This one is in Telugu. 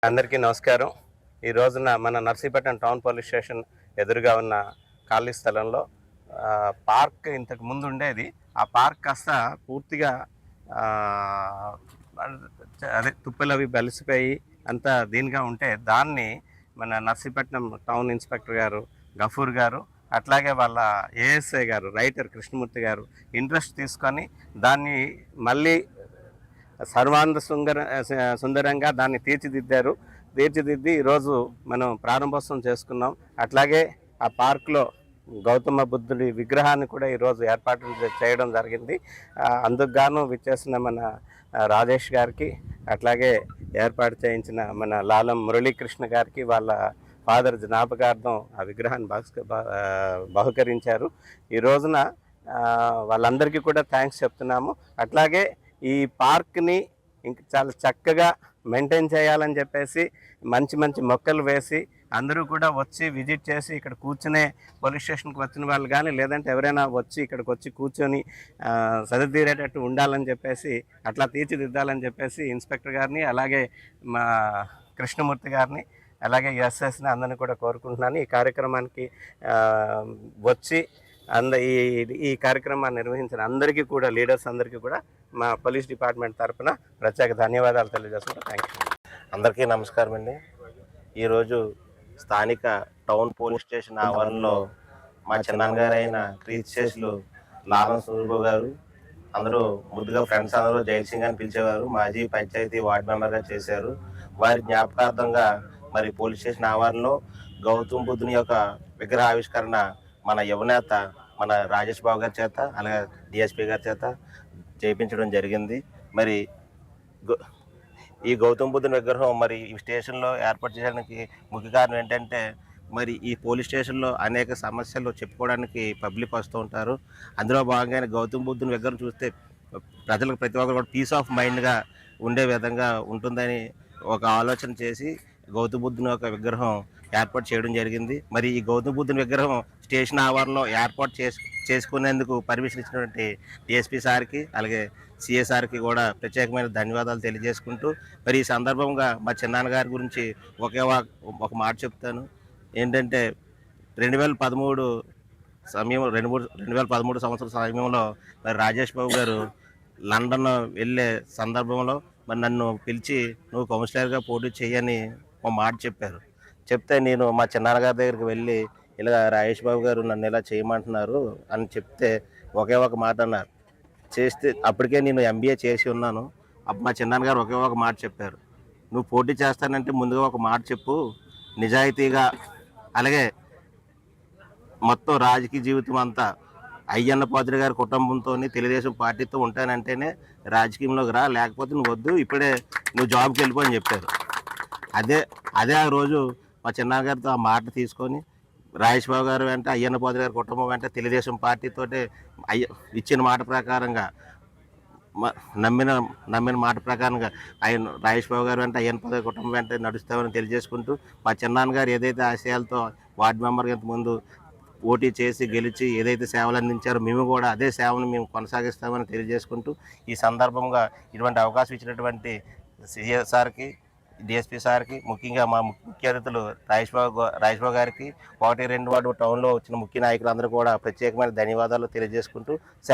అందరికీ నమస్కారం. ఈ రోజున మన నర్సీపట్నం టౌన్ పోలీస్ స్టేషన్ ఎదురుగా ఉన్న ఖాళీ స్థలంలో పార్క్ ఇంతకు ముందు ఉండేది. ఆ పార్క్ కాస్త పూర్తిగా అదే తుప్పలవి బలిసిపోయి అంతా దీనిగా ఉంటే దాన్ని మన నర్సీపట్నం టౌన్ ఇన్స్పెక్టర్ గారు గఫూర్ గారు, అట్లాగే వాళ్ళ ఏఎస్ఐ గారు రైటర్ కృష్ణమూర్తి గారు ఇంట్రెస్ట్ తీసుకొని దాన్ని మళ్ళీ సర్వాంగ సుందరంగా దాన్ని తీర్చిదిద్ది ఈరోజు మనం ప్రారంభోత్సవం చేసుకున్నాం. అట్లాగే ఆ పార్కులో గౌతమ బుద్ధుడి విగ్రహాన్ని కూడా ఈరోజు ఏర్పాటు చేయడం జరిగింది. అందుకు గాను విచ్చేసిన మన రాజేష్ గారికి, అట్లాగే ఏర్పాటు చేయించిన మన లాలం మురళీకృష్ణ గారికి వాళ్ళ ఫాదర్ జ్ఞాపకార్థం ఆ విగ్రహాన్ని బహుకరించారు. ఈ రోజున వాళ్ళందరికీ కూడా థ్యాంక్స్ చెప్తున్నాము. అట్లాగే ఈ పార్క్ని ఇంకా చాలా చక్కగా మెయింటైన్ చేయాలని చెప్పేసి మంచి మంచి మొక్కలు వేసి అందరూ కూడా వచ్చి విజిట్ చేసి ఇక్కడ కూర్చునే పోలీస్ స్టేషన్కి వచ్చిన వాళ్ళు కానీ లేదంటే ఎవరైనా వచ్చి ఇక్కడికి వచ్చి కూర్చొని సరితీరేటట్టు ఉండాలని చెప్పేసి అట్లా తీర్చిదిద్దాలని చెప్పేసి ఇన్స్పెక్టర్ గారిని, అలాగే మా కృష్ణమూర్తి గారిని, అలాగే ఎస్ఎస్ని అందరినీ కూడా కోరుకుంటున్నాను. ఈ కార్యక్రమానికి వచ్చి ఈ కార్యక్రమాన్ని నిర్వహించిన అందరికీ కూడా, లీడర్స్ అందరికీ కూడా మా పోలీస్ డిపార్ట్మెంట్ తరఫున ప్రత్యేక ధన్యవాదాలు తెలియజేస్తున్నాను. Thank you. అందరికీ నమస్కారం అండి. ఈరోజు స్థానిక టౌన్ పోలీస్ స్టేషన్ ఆవరణలో మా చిన్నాన్నగారు అయిన క్రీస్టేషన్లు లాలం సూర్యబాబు గారు, అందరూ ముద్దుగా ఫ్రెండ్స్ అందరూ జైల్ సింగ్ అని పిలిచేవారు, మాజీ పంచాయతీ వార్డు మెంబర్గా చేశారు. వారి జ్ఞాపకార్థంగా మరి పోలీస్ స్టేషన్ ఆవరణలో గౌతమ్ బుద్ధుని యొక్క విగ్రహ ఆవిష్కరణ మన యువనేత మన రాజేష్ బాబు గారి చేత, అలాగే డిఎస్పీ గారి చేత చేయించడం జరిగింది. మరి ఈ గౌతమ్ బుద్ధుని విగ్రహం మరి ఈ స్టేషన్లో ఏర్పాటు చేయడానికి ముఖ్య కారణం ఏంటంటే, మరి ఈ పోలీస్ స్టేషన్లో అనేక సమస్యలు చెప్పుకోవడానికి పబ్లిక్ వస్తూ ఉంటారు. అందులో భాగంగానే గౌతమ్ బుద్ధుని విగ్రహం చూస్తే ప్రజలకు ప్రతి ఒక్కరు కూడా పీస్ ఆఫ్ మైండ్గా ఉండే విధంగా ఉంటుందని ఒక ఆలోచన చేసి గౌతమ్ బుద్ధుని యొక్క విగ్రహం ఏర్పాటు చేయడం జరిగింది. మరి ఈ గౌతమ్ బుద్ధుని విగ్రహం స్టేషన్ ఆవరణలో ఏర్పాటు చేసుకునేందుకు పర్మిషన్ ఇచ్చినటువంటి డిఎస్పీ సార్కి, అలాగే సిఏ సార్కి కూడా ప్రత్యేకమైన ధన్యవాదాలు తెలియజేసుకుంటూ, మరి ఈ సందర్భంగా మా చిన్నాన్నగారి గురించి ఒక మాట చెప్తాను. ఏంటంటే 2013 సంవత్సరం సమయంలో మరి రాజేష్ బాబు గారు లండన్ వెళ్ళే సందర్భంలో మరి నన్ను పిలిచి నువ్వు కౌన్సిలర్గా పోటీ చేయని ఒక మాట చెప్పారు. చెప్తే నేను మా చిన్నాన్నగారి దగ్గరికి వెళ్ళి ఇలా రాజేష్ బాబు గారు నన్ను ఇలా చేయమంటున్నారు అని చెప్తే ఒక మాట అన్నారు. చేస్తే అప్పటికే నేను ఎంబీఏ చేసి ఉన్నాను. అప్పుడు మా చిన్నాన్నగారు ఒక మాట చెప్పారు, నువ్వు పోటీ చేస్తానంటే ముందుగా ఒక మాట చెప్పు, నిజాయితీగా, అలాగే మొత్తం రాజకీయ జీవితం అంతా అయ్యన్న పాత్రుడు గారి కుటుంబంతో తెలుగుదేశం పార్టీతో ఉంటానంటేనే రాజకీయంలోకి రా, లేకపోతే నువ్వు వద్దు, ఇప్పుడే నువ్వు జాబ్కి వెళ్ళిపో అని చెప్పారు. అదే ఆ రోజు మా చిన్నాన్నగారితో ఆ మాట తీసుకొని రాజేష్ బాబు గారు వెంట, అయ్యన్న పాత్రుడు గారి కుటుంబం వెంట తెలుగుదేశం పార్టీతో ఇచ్చిన మాట ప్రకారంగా నమ్మిన మాట ప్రకారంగా రాజేష్ బాబు గారు వెంట, అయ్యన్న పాత్రుడు కుటుంబం వెంట నడుస్తామని తెలియజేసుకుంటూ, మా చిన్నాన్నగారు ఏదైతే ఆశయాలతో వార్డు మెంబర్గా ఇంతకుముందు పోటీ చేసి గెలిచి ఏదైతే సేవలు అందించారో మేము కూడా అదే సేవను మేము కొనసాగిస్తామని తెలియజేసుకుంటూ, ఈ సందర్భంగా ఇటువంటి అవకాశం ఇచ్చినటువంటి సిఏ సార్కి, డిఎస్పీ సార్కి, ముఖ్యంగా మా ముఖ్య అతిథులు రాజేష్ బాబు గారికి, 1, 2 వార్డు టౌన్లో వచ్చిన ముఖ్య నాయకులందరూ కూడా ప్రత్యేకమైన ధన్యవాదాలు తెలియజేసుకుంటూ సెలవు.